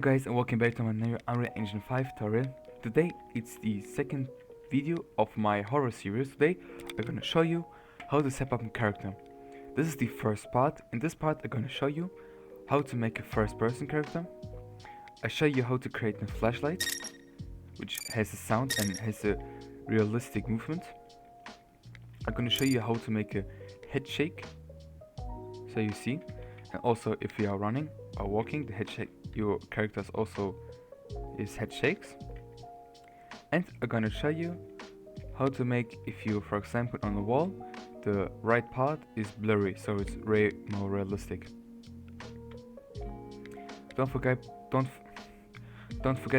Guys, and welcome back to my new Unreal Engine 5 tutorial. Today it's the second video of my horror series. Today I'm gonna show you how to set up a character. This is the first part. In this part I'm gonna show you how to make a first person character. I show you how to create a flashlight, which has a sound and has a realistic movement. I'm gonna show you how to make a head shake, so you see, and also if you are running or walking, the head shake, your characters also is head shakes. And I'm gonna show you how to make, if you for example on the wall, the right part is blurry, so it's more realistic. Don't forget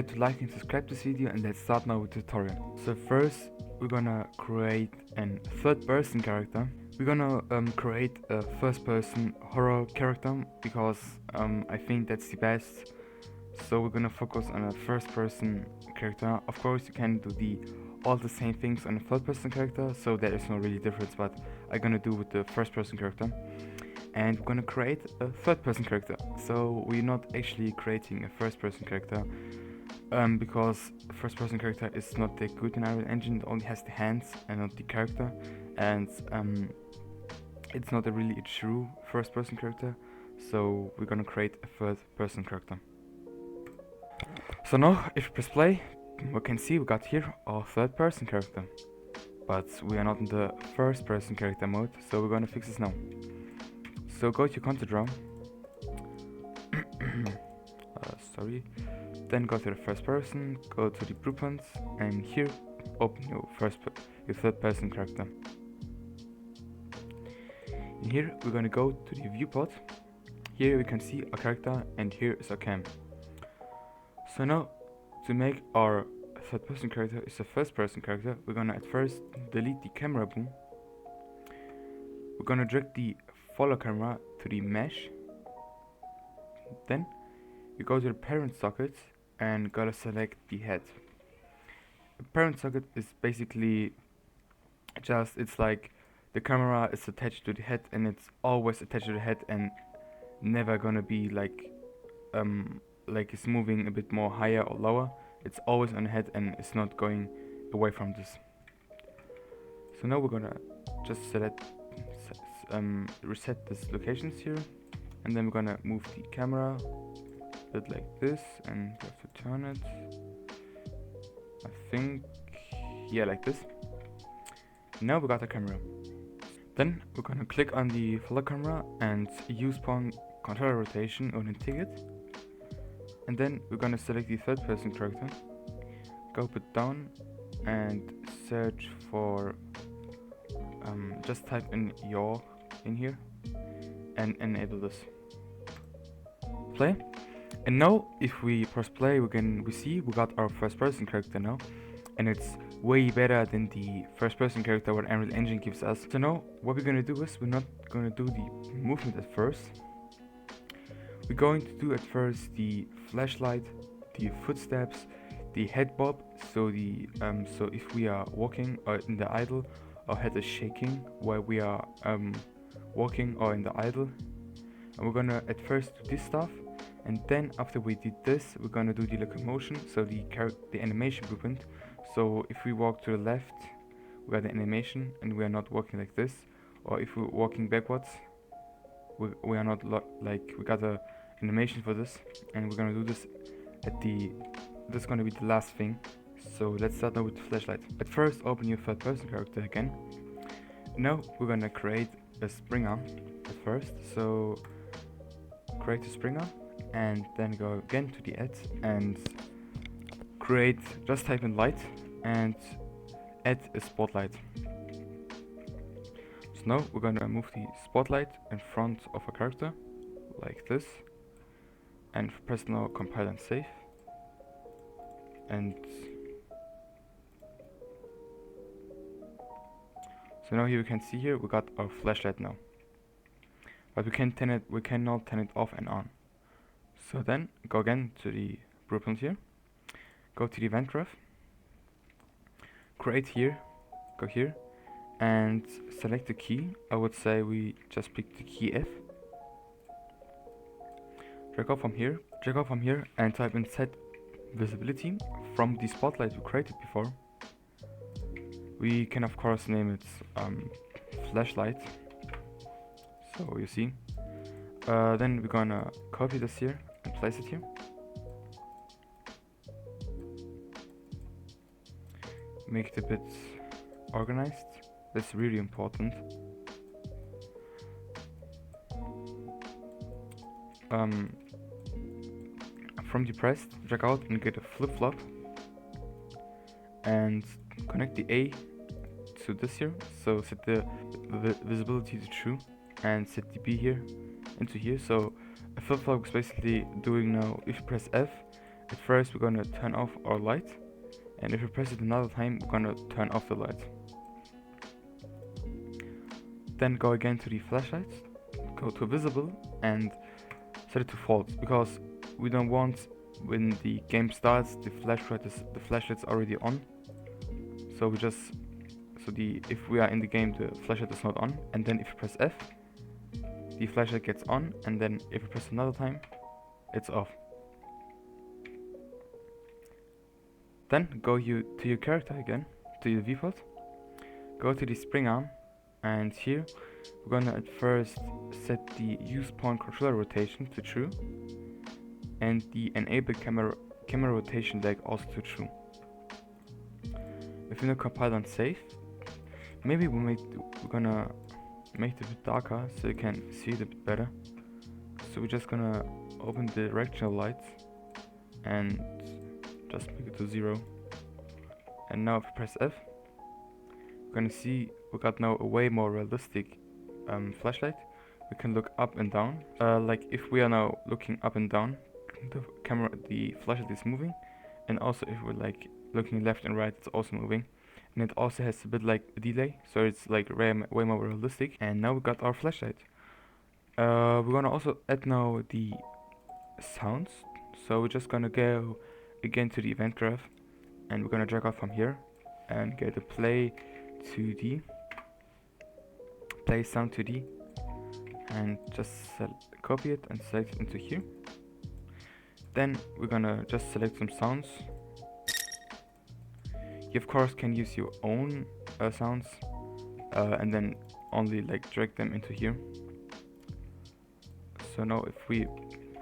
to like and subscribe this video, and let's start now with the tutorial. So first we're gonna create a third person character. We're gonna create a first person horror character because I think that's the best. So we're gonna focus on a first person character. Of course you can do all the same things on a third person character, so there is no really difference, but I'm gonna do with the first person character. And we're gonna create a third person character. So we're not actually creating a first person character because first person character is not that good in Unreal Engine. It only has the hands and not the character, and it's not really a true first person character. So we're gonna create a third person character. So now if you press play, we can see we got here our third person character, but we are not in the first person character mode, so we're gonna fix this now. So go to your content draw, sorry, then go to the first person, go to the blueprints, and here open your third person character. And here we're gonna go to the viewport. Here we can see our character, and here is our cam. So now to make our third person character is a first person character, we're gonna at first delete the camera boom. We're gonna drag the follow camera to the mesh. Then we go to the parent socket and gotta select the head. The parent socket is basically just, it's like the camera is attached to the head, and it's always attached to the head and never gonna be like it's moving a bit more higher or lower. It's always on the head and it's not going away from this. So now we're gonna just reset these locations here, and then we're gonna move the camera a bit like this, and we have to turn it, I think, yeah, like this. Now we got the camera. Then we're gonna click on the follow camera and use point controller rotation on the ticket, and then we're gonna select the third person character, go put down and search for just type in your in here and enable this. Play. And now if we press play, we see we got our first person character now, and it's way better than the first person character what Unreal Engine gives us. So now what we're gonna do is, we're not gonna do the movement at first. We're going to do at first the flashlight, the footsteps, the head bob. So the so if we are walking or in the idle, our head is shaking while we are walking or in the idle. And we're gonna at first do this stuff, and then after we did this, we're gonna do the locomotion, so the animation blueprint. So if we walk to the left, we got the animation, and we are not walking like this. Or if we're walking backwards, we are not we got a animation for this, and we're gonna do this this is gonna be the last thing. So let's start now with the flashlight. At first open your third person character again. Now we're gonna create a springer at first, so create a springer and then go again to the add and create, just type in light and add a spotlight. So now we're gonna move the spotlight in front of a character like this, and press now compile and save. And so now here we can see here we got our flashlight now, but we cannot turn it off and on. So then go again to the blueprint here, go to the event graph, create here, go here and select the key. I would say we just pick the key F, drag off from here, Check out from here and type in set visibility from the spotlight we created before. We can of course name it flashlight. So you see. Then we're gonna copy this here and place it here. Make it a bit organized. That's really important. From the pressed, drag out and get a flip-flop and connect the A to this here. So set the visibility to true and set the B here into here. So a flip-flop is basically doing now, if you press F, at first we're gonna turn off our light, and if you press it another time, we're gonna turn off the light. Then go again to the flashlight, go to visible and set it to false, because we don't want when the game starts the flashlight's already on. So we just if we are in the game the flashlight is not on, and then if you press F the flashlight gets on, and then if you press another time it's off. Then go to your character again, to your viewport, go to the spring arm, and here we're gonna at first set the use point controller rotation to true and the enable camera rotation leg also to true. If you now compile and save, maybe we're gonna make it a bit darker so you can see it a bit better. So we're just gonna open the directional lights and just make it to 0. And now if we press F, we're gonna see we got now a way more realistic flashlight. We can look up and down. Like if we are now looking up and down, the flashlight is moving, and also if we're like looking left and right, it's also moving, and it also has a bit like a delay, so it's like way more realistic. And now we got our flashlight. We're gonna also add now the sounds, so we're just gonna go again to the event graph, and we're gonna drag out from here and get a play sound 2D, and just copy it and select it into here. Then we're gonna just select some sounds. You of course can use your own sounds and then only like drag them into here. So now if we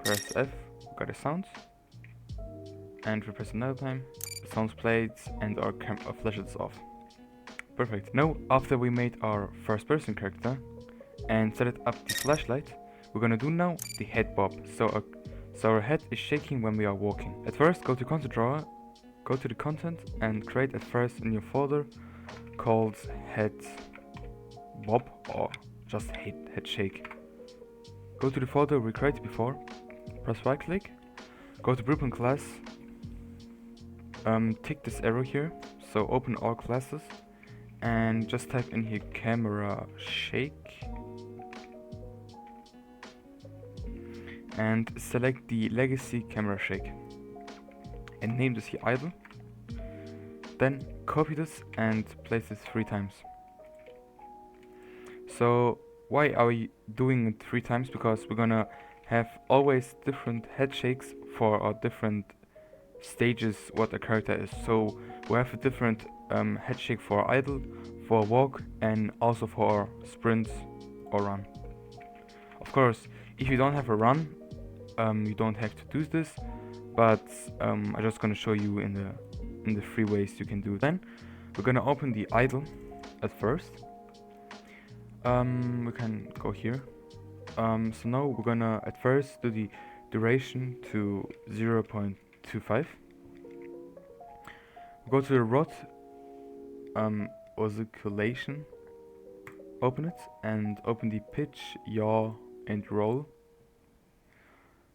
press F, we got a sound, and if we press another time, the sounds played and our flashlight is off. Perfect. Now after we made our first person character and set it up the flashlight, we're gonna do now the head bob. So our head is shaking when we are walking. At first go to content drawer, go to the content and create at first a new folder called head bob or just Headshake. Go to the folder we created before, press right click, go to group and class, tick this arrow here, so open all classes and just type in here camera shake and select the legacy camera shake and name this here idle. Then copy this and place it 3 times. So why are we doing it 3 times? Because we're gonna have always different head shakes for our different stages what a character is. So we have a different head shake for idle, for walk, and also for sprint or run. Of course, if you don't have a run, you don't have to do this, but I'm just gonna show you in the 3 ways you can do it. Then we're gonna open the idle at first. We can go here. So now we're gonna at first do the duration to 0.25. Go to the rod oscillation, open it and open the pitch, yaw and roll.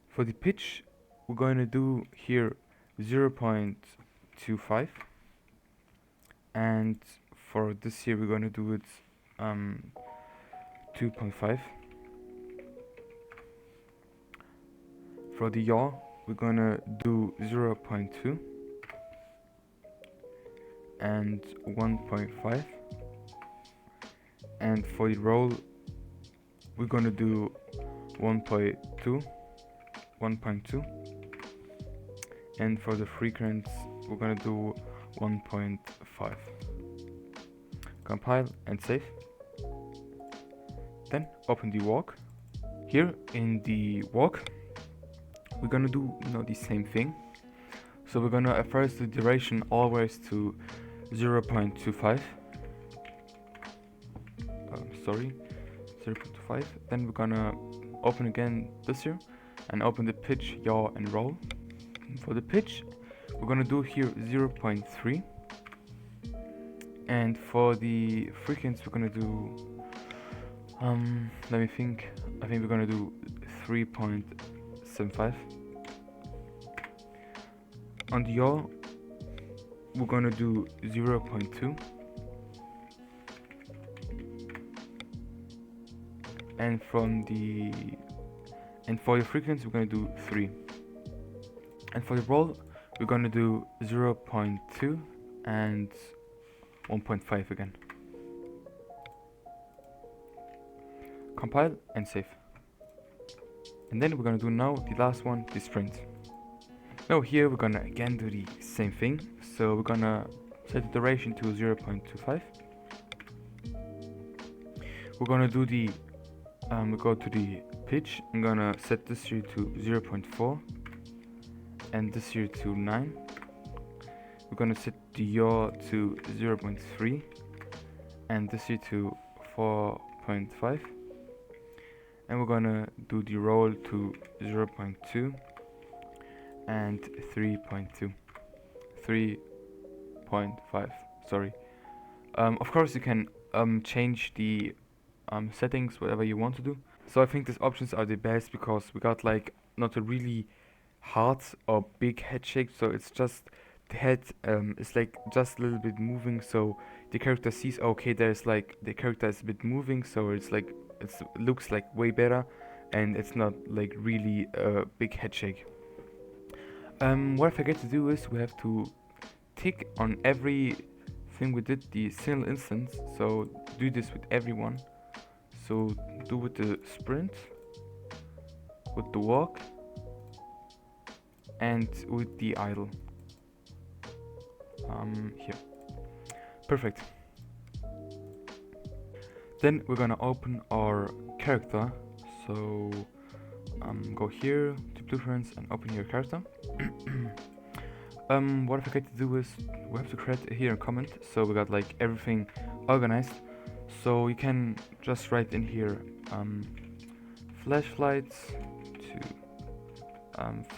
For the pitch we're going to do here 0.25, and for this here we're going to do it 2.5. For the yaw we're going to do 0.2 and 1.5, and for the roll we're going to do 1.2, and for the frequency we're gonna do 1.5. Compile and save. Then open the walk. Here in the walk we're gonna do the same thing. So we're gonna at first do duration always to 0.25. Sorry, 0.25. Then we're gonna open again this here and open the pitch, yaw and roll. For the pitch we're gonna do here 0.3, and for the frequency we're gonna do let me think. I think we're gonna do 3.75. On the yaw we're gonna do 0.2, and for the frequency we're gonna do 3, and for the roll we're gonna do 0.2 and 1.5 again. Compile and save. And then we're gonna do now the last one, the sprint. Now here we're gonna again do the same thing. So we're gonna set the duration to 0.25. We're gonna do the we go to the pitch. I'm gonna set this here to 0.4 and this here to 9. We're gonna set the yaw to 0.3 and this here to 4.5, and we're gonna do the roll to 0.2 and 3.5, sorry. Of course you can change the settings whatever you want to do. So I think these options are the best because we got like not a really hard or big head shake, so it's just the head is like just a little bit moving, so the character sees okay there's like the character is a bit moving, so it's like it looks like way better, and it's not like really a big head shake. What I forget to do is we have to tick on every thing we did the single instance, so do this with everyone. So do with the sprint, with the walk, and with the idle. Here. Perfect. Then we're gonna open our character. So go here to blueprints and open your character. What I forget to do is we have to create here a comment, so we got like everything organized. So you can just write in here flashlights to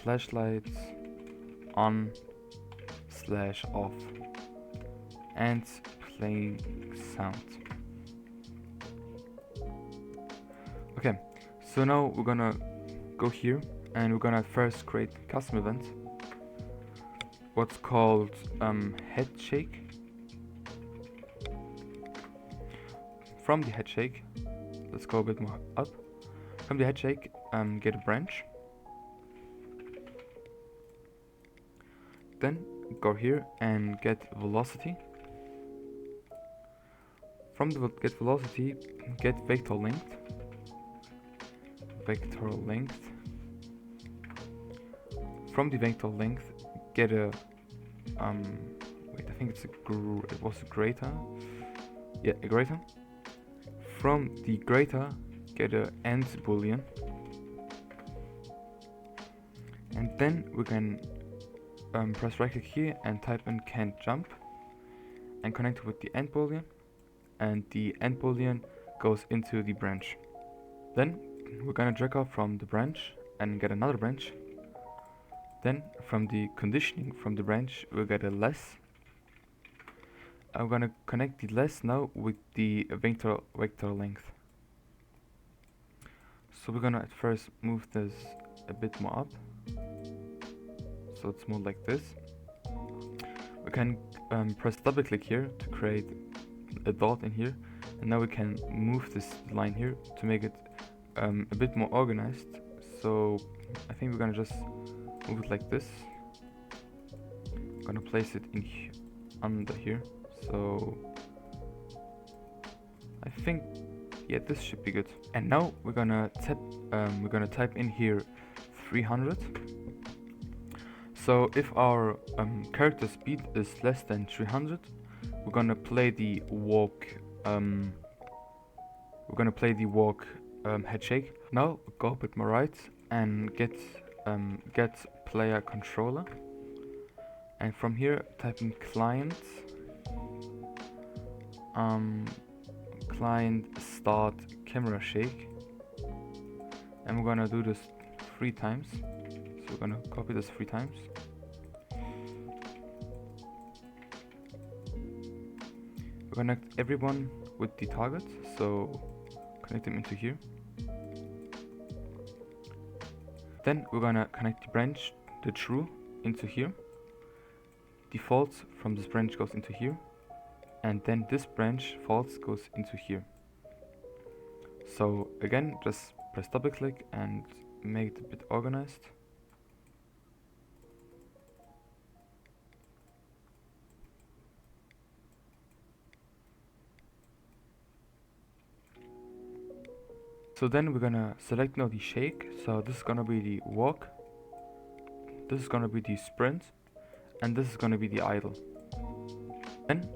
flashlights on / off and playing sound. Okay, so now we're gonna go here and we're gonna first create a custom event, what's called Headshake. From the Headshake, let's go a bit more up. From the Headshake, get a branch. Then go here and get velocity. From the get velocity, get vector length. Vector length. From the vector length, get a wait, I think it was a greater. Yeah, a greater. From the greater, get a end boolean, and then we can press right click here and type in can't jump and connect it with the end boolean, and the end boolean goes into the branch. Then we're gonna drag off from the branch and get another branch. Then from the conditioning from the branch we'll get a less. I'm gonna connect the less now with the vector length. So we're gonna at first move this a bit more up, so it's more like this. We can press double click here to create a dot in here, and now we can move this line here to make it a bit more organized. So I think we're gonna just move it like this. I'm gonna place it in under here. So I think yeah, this should be good. And now we're gonna type in here 300. So if our character speed is less than 300, we're gonna play the walk. Headshake. Now go a bit more right and get player controller, and from here type in client start camera shake, and we're gonna do this 3 times. So we're gonna copy this 3 times. We connect everyone with the target, so connect them into here. Then we're gonna connect the branch, the true, into here. The false from this branch goes into here, and then this branch false goes into here. So again, just press double click and make it a bit organized. So then we're gonna select now the shake. So this is gonna be the walk, this is gonna be the sprint, and this is gonna be the idle. Then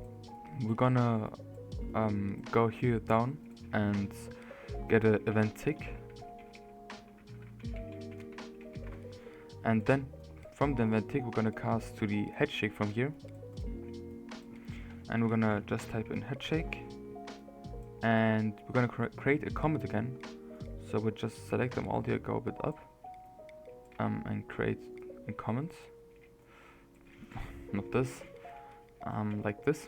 we're gonna go here down and get an event tick, and then from the event tick we're gonna cast to the headshake from here, and we're gonna just type in headshake, and we're gonna create a comment again. So we'll just select them all here, go a bit up, and create a comment, not this, like this,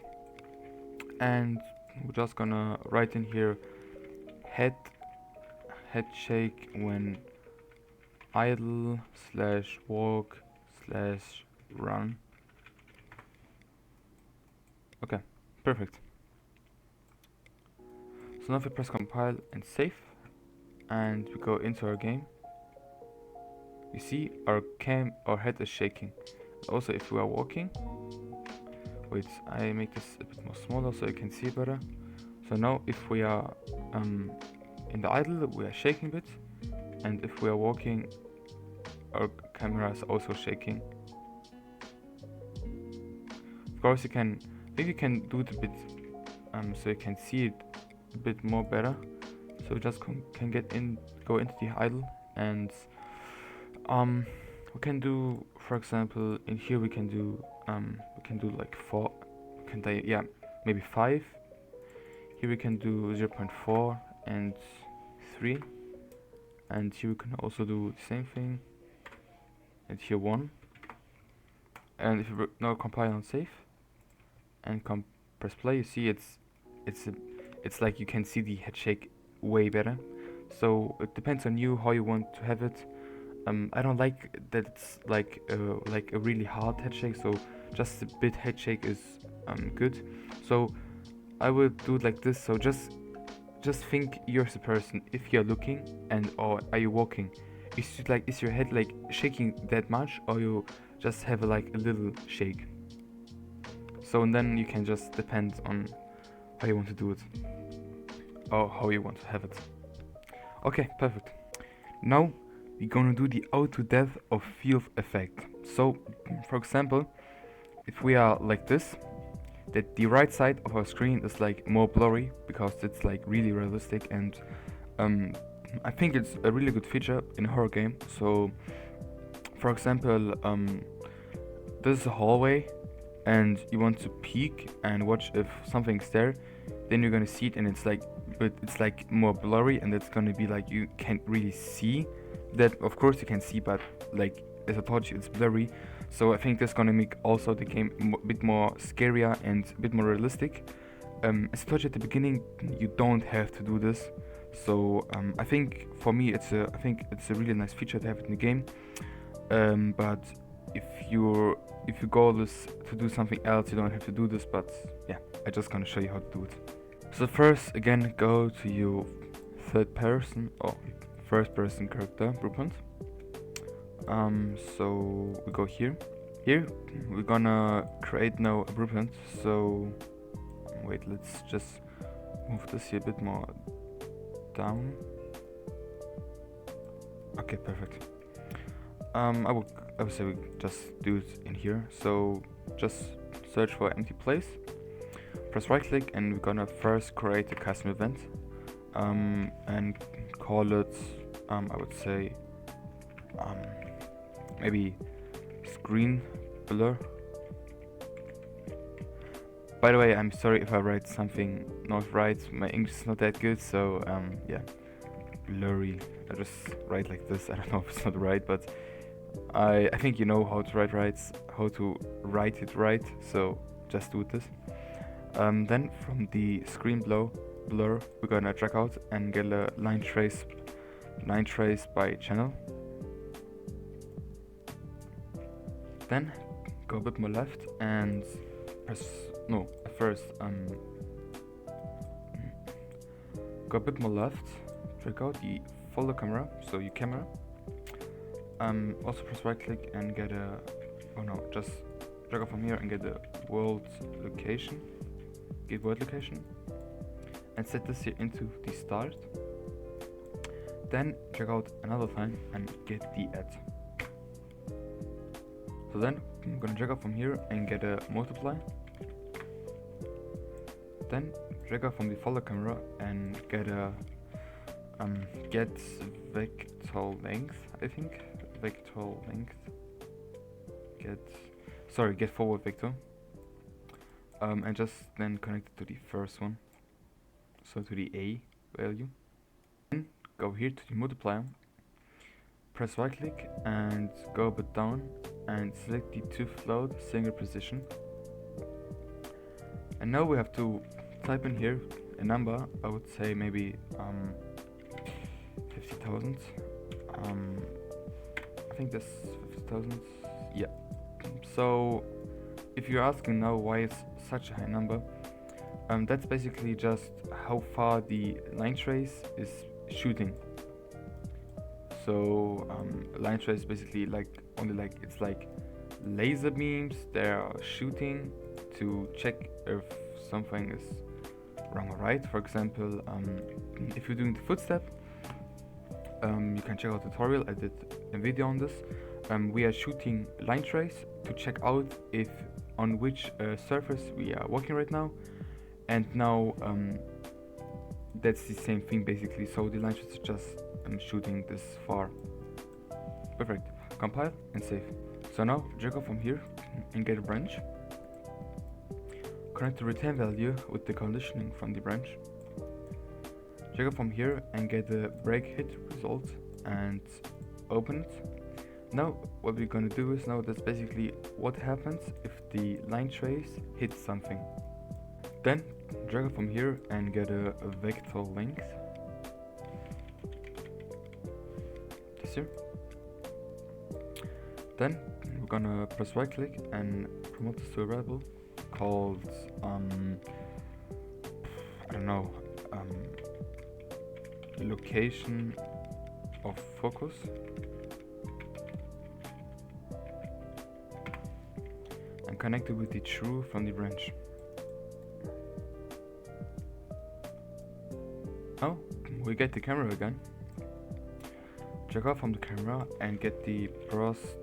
and we're just gonna write in here headshake when idle / walk / run. Okay, perfect. So now if we press compile and save, and we go into our game, you see our head is shaking. Also if we are walking, wait, I make this a bit more smaller so you can see better. So now if we are in the idle, we are shaking a bit, and if we are walking, our camera is also shaking. Of course maybe you can do it a bit so you can see it a bit more better. So we just can go into the idle, and we can do, for example, in here we can do like 4, maybe 5. Here we can do 0.4 and 3, and here we can also do the same thing, and here 1. And if you now compile and save and press play, you see it's like you can see the head shake way better. So it depends on you how you want to have it. I don't like that it's like a really hard head shake, so just a bit head shake is good. So I will do it like this. So just think you're the person. If you're looking or are you walking, is your head like shaking that much, or you just have like a little shake? So and then you can just depend on how you want to do it, or how you want to have it. Okay, perfect. Now we're gonna do the auto depth of field effect. So for example, if we are like this, that the right side of our screen is like more blurry because it's like really realistic, and I think it's a really good feature in a horror game. So for example, this is a hallway and you want to peek and watch if something's there, then you're gonna see it, and it's like more blurry, and it's gonna be like you can't really see that. Of course you can see, but like as I told you, it's blurry. So I think that's gonna make also the game a bit more scarier and a bit more realistic. As I told you at the beginning, you don't have to do this. So I think for me it's a really nice feature to have it in the game. But if you go to do something else, you don't have to do this. But yeah, I just gonna show you how to do it. So first, again, go to your third person or first person character blueprint. So we go here. Here we're gonna create now a blueprint. So wait, let's just move this here a bit more down. Okay, perfect. I will I would say we just do it in here. So just search for empty place, press right click, and we're gonna first create a custom event, and call it, I would say, maybe screen blur. By the way, I'm sorry if I write something not right. My English is not that good, so yeah, blurry. I just write like this. I don't know if it's not right, but I think you know how to write it right. So just do this. Then from the screen blur, we're gonna drag out and get a line trace by channel. Then go a bit more left and go a bit more left, drag out the folder camera, so your camera. Also press right click and get a, just drag out from here and get a world location, and set this here into the start. Then drag out another time and get the add. So then I'm gonna drag out from here and get a multiply. Then drag out from the folder camera and get a get vector length. I think vector length. Get forward vector. And just then connect it to the first one, so to the A value. Then go here to the multiplier, press right click and go a bit down and select the to float single precision. And now we have to type in here a number. I would say maybe 50,000. I think that's 50,000. Yeah. So if you're asking now why it's such a high number, that's basically just how far the line trace is shooting. So line trace is basically it's like laser beams they are shooting to check if something is wrong or right. For example, if you're doing the footstep, you can check out the tutorial. I did a video on this. We are shooting line trace to check out if on which surface we are working right now, and now that's the same thing basically. So the line trace is just shooting this far. Perfect. Compile and save. So now drag out from here and get a branch. Connect the return value with the conditioning from the branch. Drag out from here and get the break hit result and open it. Now what we're gonna do is, now that's basically what happens if the line trace hits something. Then drag out from here and get a vector length. This here. Then we're gonna press right click and promote this to a variable called location of focus. And connect it with the true from the branch. Now we get the camera again. Drag out from the camera and get the post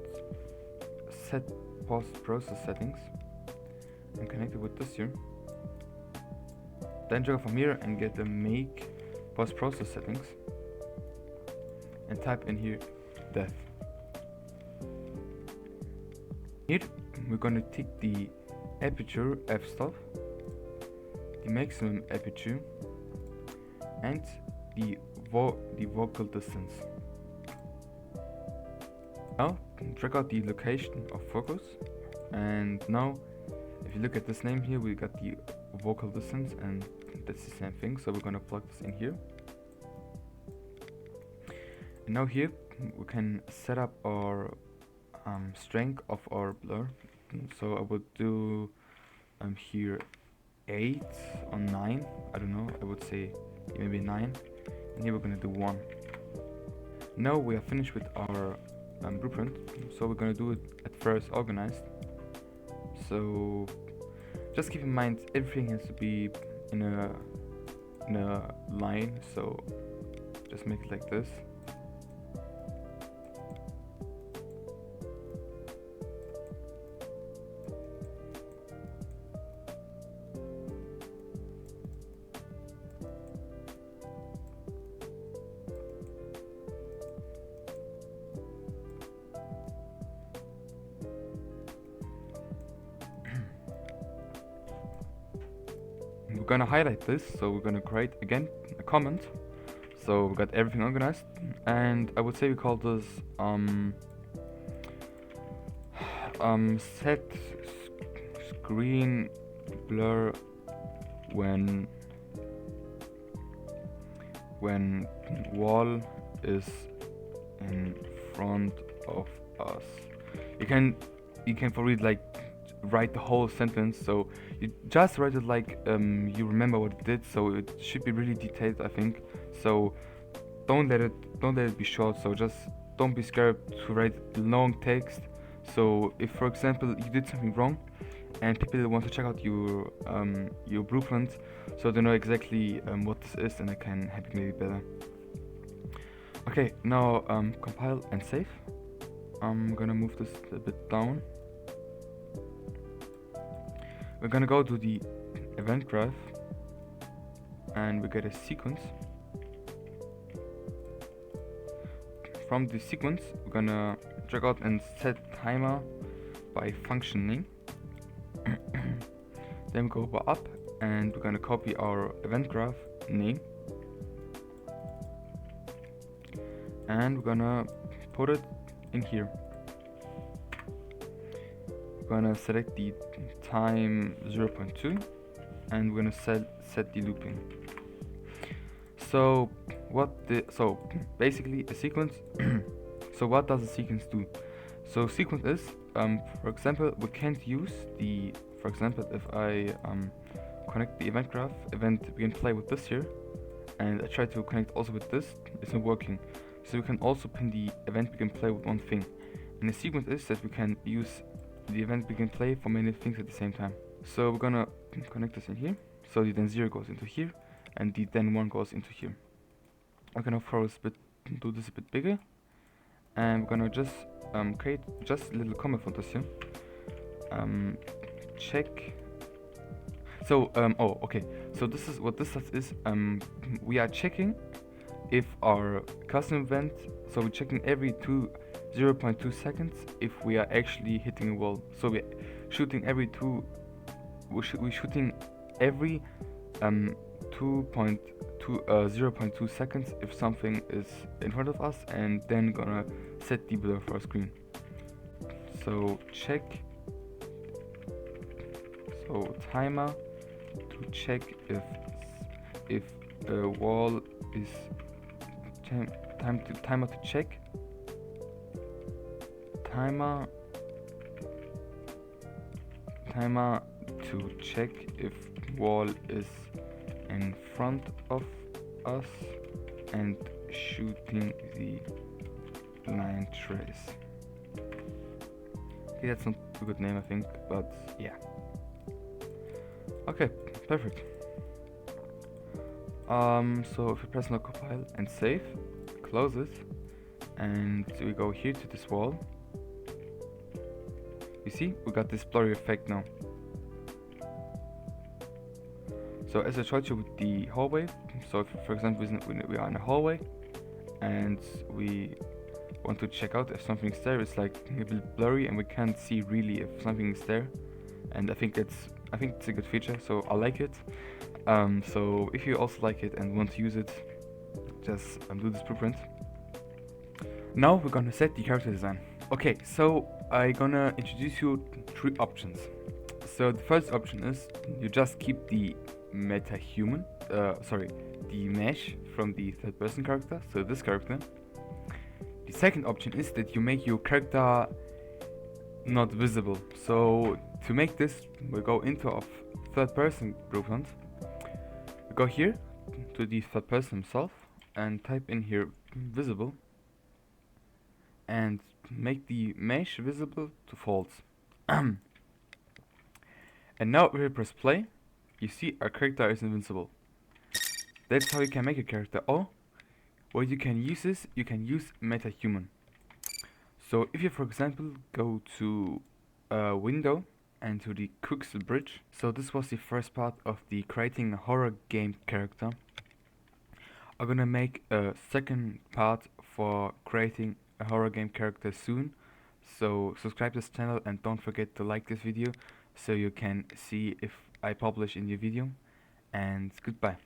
process settings and connect it with this here. Then drag out from here and get the make post process settings and type in here depth. Here we're gonna tick the aperture f-stop, the maximum aperture, and the focal distance. Now drag out the location of focus, and now if you look at this name here, we got the focal distance, and that's the same thing. So we're gonna plug this in here. And now here we can set up our strength of our blur. So I would do here 8 or 9. I don't know. I would say maybe 9. And here we're gonna do 1. Now we are finished with our blueprint. So we're gonna do it at first organized. So just keep in mind everything has to be in a line. So just make it like this. gonna highlight this, so we're gonna create again a comment. So we got everything organized, and I would say we call this set screen blur when wall is in front of us. You can for read like write the whole sentence, so you just write it like you remember what it did, so it should be really detailed, I think. So don't let it be short, so just don't be scared to write long text. So if for example you did something wrong and people want to check out your blueprint, so they know exactly what this is and they can help you maybe better. Okay, now compile and save. I'm gonna move this a bit down. We're gonna go to the event graph and we get a sequence. From the sequence, we're gonna drag out and set timer by function name. Then we go up and we're gonna copy our event graph name. And we're gonna put it in here. We're gonna select the time 0.2 and we're gonna set the looping. So basically a sequence. So what does a sequence do? So sequence is for example we can't use the, for example if I connect the event graph event begin play with this here and I try to connect also with this, it's not working. So we can also pin the event begin play with one thing, and the sequence is that we can use the event begin play for many things at the same time. So we're gonna connect this in here, so the then 0 goes into here and the then 1 goes into here. I'm gonna do this a bit bigger, and we're gonna just create just a little comment for this here. Check. So okay, so this is what this is. We are checking if our custom event, so we're checking every 0.2 seconds if we are actually hitting a wall. So we're shooting every we're shooting every 0.2 seconds if something is in front of us, and then gonna set the blur for our screen. So check, so timer to check if a wall is timer to check, timer to check if wall is in front of us, and shooting the line trace. Okay, that's not a good name I think, but yeah. Okay, perfect. So if we press now compile and save, close it, and we go here to this wall, you see we got this blurry effect now. So as I showed you with the hallway, so if for example we are in a hallway and we want to check out if something's there, it's like a bit blurry and we can't see really if something is there, and I think it's a good feature, so I like it. So if you also like it and want to use it, just do this blueprint. Now we're gonna set the character design. Okay, so I'm gonna introduce you 3 options. So the first option is you just keep the the mesh from the third person character, so this character. The second option is that you make your character not visible. So to make this, we go into a third person blueprint. We go here to the third person himself and type in here visible and make the mesh visible to false. And now we press play. You see our character is invincible. That's how you can make a character. Or what you can use is you can use meta-human. So if you for example go to window and to the Quixel bridge. So this was the first part of the creating a horror game character. I'm gonna make a second part for creating a horror game character soon. So subscribe to this channel and don't forget to like this video so you can see if I publish a new video. and goodbye.